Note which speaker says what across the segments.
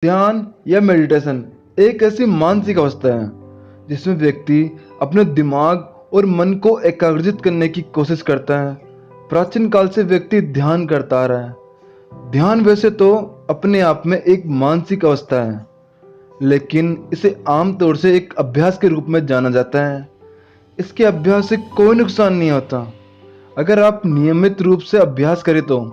Speaker 1: ध्यान या मेडिटेशन एक ऐसी मानसिक अवस्था है जिसमें व्यक्ति अपने दिमाग और मन को एकाग्रजित करने की कोशिश करता है। प्राचीन काल से व्यक्ति ध्यान करता आ रहा है। ध्यान वैसे तो अपने आप में एक मानसिक अवस्था है, लेकिन इसे आमतौर से एक अभ्यास के रूप में जाना जाता है। इसके अभ्यास से कोई नुकसान नहीं होता। अगर आप नियमित रूप से अभ्यास करें तो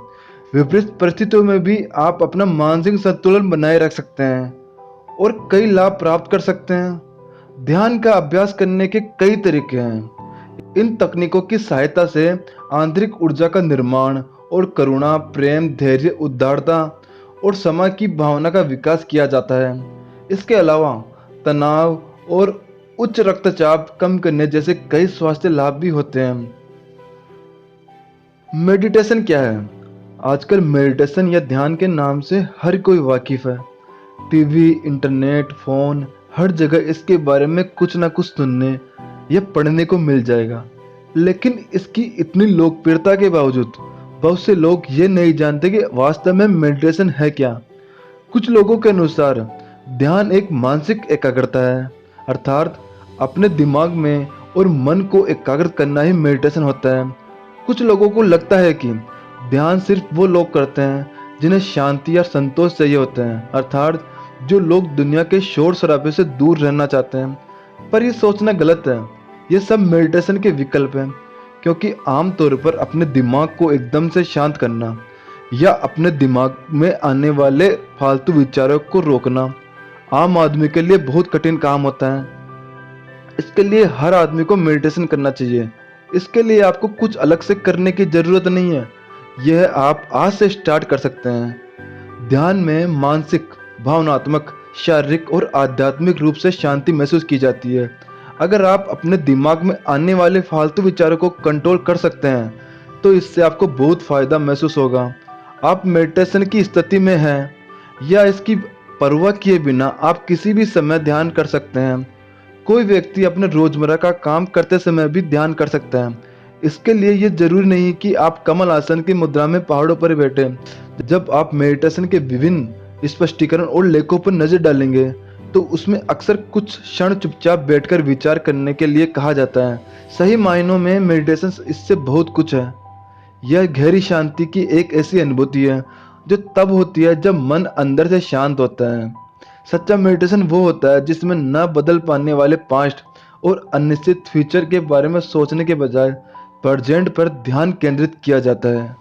Speaker 1: विपरीत परिस्थितियों में भी आप अपना मानसिक संतुलन बनाए रख सकते हैं और कई लाभ प्राप्त कर सकते हैं। ध्यान का अभ्यास करने के कई तरीके हैं। इन तकनीकों की सहायता से आंतरिक ऊर्जा का निर्माण और करुणा, प्रेम, धैर्य, उदारता और क्षमा की भावना का विकास किया जाता है। इसके अलावा तनाव और उच्च रक्तचाप कम करने जैसे कई स्वास्थ्य लाभ भी होते हैं। मेडिटेशन क्या है? आजकल मेडिटेशन या ध्यान के नाम से हर कोई वाकिफ है। टीवी, इंटरनेट, फोन, हर जगह इसके बारे में कुछ ना कुछ सुनने या पढ़ने को मिल जाएगा। लेकिन इसकी इतनी लोकप्रियता के बावजूद बहुत से लोग ये नहीं जानते कि वास्तव में मेडिटेशन है क्या। कुछ लोगों के अनुसार ध्यान एक मानसिक एकाग्रता है, अर्थात अपने दिमाग में और मन को एकाग्र करना ही मेडिटेशन होता है। कुछ लोगों को लगता है कि ध्यान सिर्फ वो लोग करते हैं जिन्हें शांति या संतोष चाहिए होते हैं, अर्थात जो लोग दुनिया के शोर शराबे से दूर रहना चाहते हैं। पर यह सोचना गलत है। ये सब मेडिटेशन के विकल्प हैं, क्योंकि आमतौर पर अपने दिमाग को एकदम से शांत करना या अपने दिमाग में आने वाले फालतू विचारों को रोकना आम आदमी के लिए बहुत कठिन काम होता है। इसके लिए हर आदमी को मेडिटेशन करना चाहिए। इसके लिए आपको कुछ अलग से करने की जरूरत नहीं है। यह आप आज से स्टार्ट कर सकते हैं। ध्यान में मानसिक, भावनात्मक, शारीरिक और आध्यात्मिक रूप से शांति महसूस की जाती है। अगर आप अपने दिमाग में आने वाले फालतू विचारों को कंट्रोल कर सकते हैं तो इससे आपको बहुत फायदा महसूस होगा। आप मेडिटेशन की स्थिति में हैं या इसकी परवाह किए बिना आप किसी भी समय ध्यान कर सकते हैं। कोई व्यक्ति अपने रोजमर्रा का काम करते समय भी ध्यान कर सकता है। इसके लिए ये जरूरी नहीं कि आप कमल आसन की मुद्रा में पहाड़ों पर बैठे। जब आप मेडिटेशन के विभिन्न स्पष्टीकरण और लेखों पर नजर डालेंगे तो उसमें अक्सर कुछ क्षण चुपचाप बैठकर विचार करने के लिए कहा जाता है। सही मायनों में मेडिटेशन इससे बहुत कुछ है। यह गहरी शांति की एक ऐसी अनुभूति है जो तब होती है जब मन अंदर से शांत होता है। सच्चा मेडिटेशन वो होता है जिसमें न बदल पाने वाले पास्ट और अनिश्चित फ्यूचर के बारे में सोचने के बजाय प्रेजेंट पर ध्यान केंद्रित किया जाता है।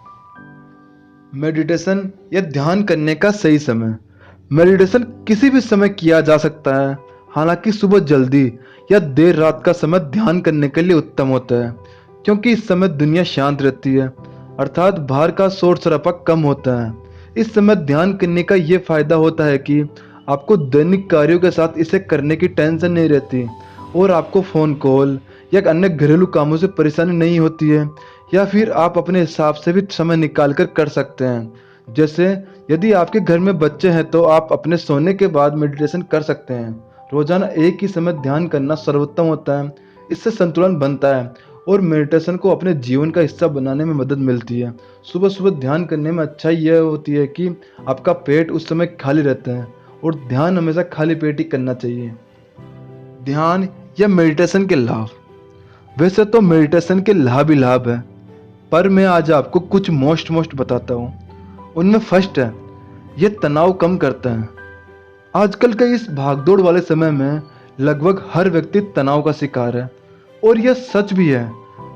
Speaker 1: मेडिटेशन या ध्यान करने का सही समय। मेडिटेशन किसी भी समय किया जा सकता है। हालांकि सुबह जल्दी या देर रात का समय ध्यान करने के लिए उत्तम होता है, क्योंकि इस समय दुनिया शांत रहती है, अर्थात बाहर का शोर शराबा कम होता है। इस समय ध्यान करने का ये फायदा होता है कि आपको दैनिक कार्यों के साथ इसे करने की टेंशन नहीं रहती और आपको फ़ोन कॉल या अन्य घरेलू कामों से परेशानी नहीं होती है, या फिर आप अपने हिसाब से भी समय निकाल कर सकते हैं। जैसे यदि आपके घर में बच्चे हैं तो आप अपने सोने के बाद मेडिटेशन कर सकते हैं। रोजाना एक ही समय ध्यान करना सर्वोत्तम होता है। इससे संतुलन बनता है और मेडिटेशन को अपने जीवन का हिस्सा बनाने में मदद मिलती है। सुबह सुबह ध्यान करने में अच्छाई यह होती है कि आपका पेट उस समय खाली रहता है और ध्यान हमेशा खाली पेट ही करना चाहिए। ध्यान या मेडिटेशन के लाभ। वैसे तो मेडिटेशन के लाभ ही लाभ है, पर मैं आज आपको कुछ मोस्ट बताता हूँ। उनमें फर्स्ट है, ये तनाव कम करता है। आजकल के इस भागदौड़ वाले समय में लगभग हर व्यक्ति तनाव का शिकार है, और यह सच भी है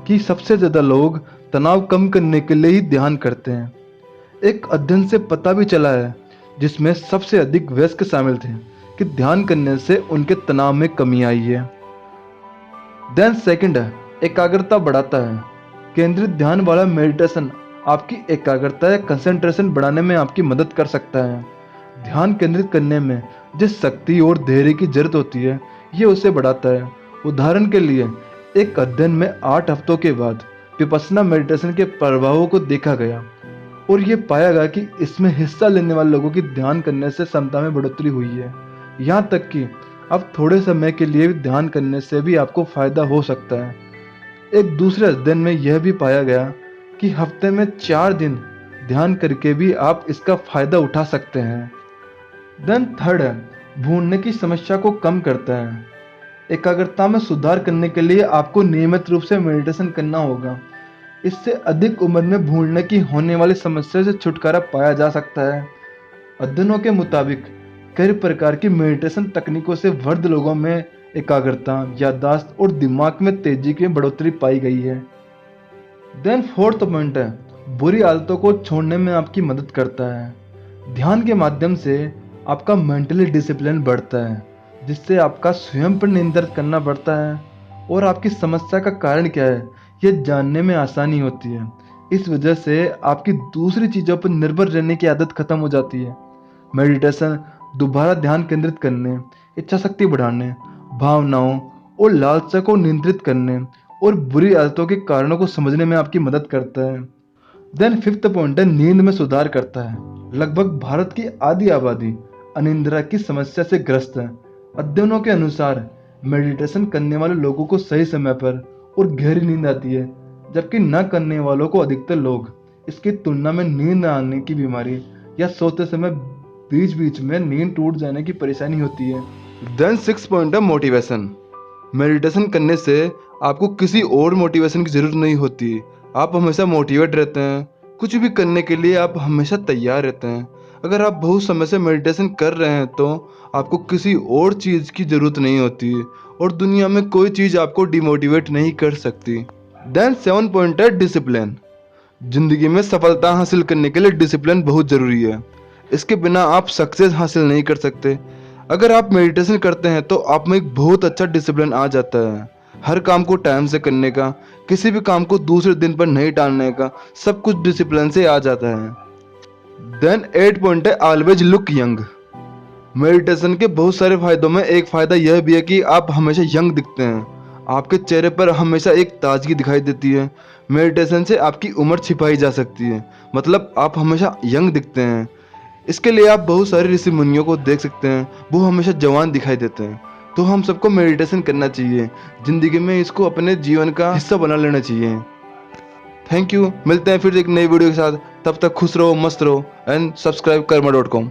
Speaker 1: कि सबसे ज़्यादा लोग तनाव कम करने के लिए ही ध्यान करते हैं। एक अध्ययन से पता भी चला है, जिसमें सबसे अधिक वयस्क शामिल थे, कि ध्यान करने से उनके तनाव में कमी आई है। देन सेकंड है, एकाग्रता बढ़ाता है। केंद्रित ध्यान वाला मेडिटेशन आपकी एकाग्रता या कंसंट्रेशन बढ़ाने में आपकी मदद कर सकता है। ध्यान केंद्रित करने में जिस शक्ति और धैर्य की जरूरत होती है, ये उसे बढ़ाता है। उदाहरण के लिए एक अध्ययन में 8 हफ्तों के बाद विपश्यना मेडिटेशन के प्रभावों को देखा गया और ये पाया गया कि इसमें हिस्सा लेने वाले लोगों की ध्यान करने से क्षमता में बढ़ोतरी हुई है। यहाँ तक कि अब थोड़े समय के लिए भी ध्यान करने से भी आपको फायदा हो सकता है। एक दूसरे अध्ययन में यह भी पाया गया कि हफ्ते में 4 दिन ध्यान करके भी आप इसका फायदा उठा सकते हैं। देन थर्ड है, भूलने की समस्या को कम करता है। एकाग्रता में सुधार करने के लिए आपको नियमित रूप से मेडिटेशन करना होगा। इससे अधिक उम्र में भूलने की होने वाली समस्या से छुटकारा पाया जा सकता है। अध्ययनों के मुताबिक कई प्रकार की मेडिटेशन तकनीकों से वृद्ध लोगों में एकाग्रता, याददाश्त और दिमाग में तेजी की बढ़ोतरी पाई गई है। देन फोर्थ पॉइंट है, बुरी आदतों को छोड़ने में आपकी मदद करता है। ध्यान के माध्यम से आपका मेंटली डिसिप्लिन बढ़ता है, जिससे आपका स्वयं पर नियंत्रण करना पड़ता है और आपकी समस्या का कारण क्या है यह जानने में आसानी होती है। इस वजह से आपकी दूसरी चीज़ों पर निर्भर रहने की आदत खत्म हो जाती है। मेडिटेशन दोबारा ध्यान केंद्रित करने, इच्छा शक्ति बढ़ाने, भावनाओं और लालसा को नियंत्रित करने और बुरी आदतों के कारणों को समझने में आपकी मदद करता है। देन फिफ्थ पॉइंट है, नींद में सुधार करता है। लगभग भारत की आधी आबादी अनिद्रा की समस्या से ग्रस्त है। अध्ययनों के अनुसार मेडिटेशन करने वाले लोगों को सही समय पर और गहरी नींद आती है, जबकि न करने वालों को अधिकतर लोग इसकी तुलना में नींद न आने की बीमारी या सोते समय बीच बीच में नींद टूट जाने की परेशानी होती है। देन सिक्स पॉइंट है, मोटिवेशन। मेडिटेशन करने से आपको किसी और मोटिवेशन की जरूरत नहीं होती। आप हमेशा मोटिवेट रहते हैं, कुछ भी करने के लिए आप हमेशा तैयार रहते हैं। अगर आप बहुत समय से मेडिटेशन कर रहे हैं तो आपको किसी और चीज़ की ज़रूरत नहीं होती और दुनिया में कोई चीज़ आपको डिमोटिवेट नहीं कर सकती। देन सेवन पॉइंट है, डिसिप्लिन। जिंदगी में सफलता हासिल करने के लिए डिसिप्लिन बहुत ज़रूरी है। इसके बिना आप सक्सेस हासिल नहीं कर सकते। अगर आप मेडिटेशन करते हैं तो आप में एक बहुत अच्छा डिसिप्लिन आ जाता है। हर काम को टाइम से करने का, किसी भी काम को दूसरे दिन पर नहीं टालने का, सब कुछ डिसिप्लिन से आ जाता है। देन एट पॉइंट है, ऑलवेज लुक यंग। मेडिटेशन के बहुत सारे फायदों में एक फायदा यह भी है कि आप हमेशा यंग दिखते हैं। आपके चेहरे पर हमेशा एक ताजगी दिखाई देती है। मेडिटेशन से आपकी उम्र छिपाई जा सकती है, मतलब आप हमेशा यंग दिखते हैं। इसके लिए आप बहुत सारे ऋषि मुनियों को देख सकते हैं, वो हमेशा जवान दिखाई देते हैं। तो हम सबको मेडिटेशन करना चाहिए, जिंदगी में इसको अपने जीवन का हिस्सा बना लेना चाहिए। थैंक यू, मिलते हैं फिर एक नई वीडियो के साथ। तब तक खुश रहो, मस्त रहो एंड सब्सक्राइब कर्मा.com।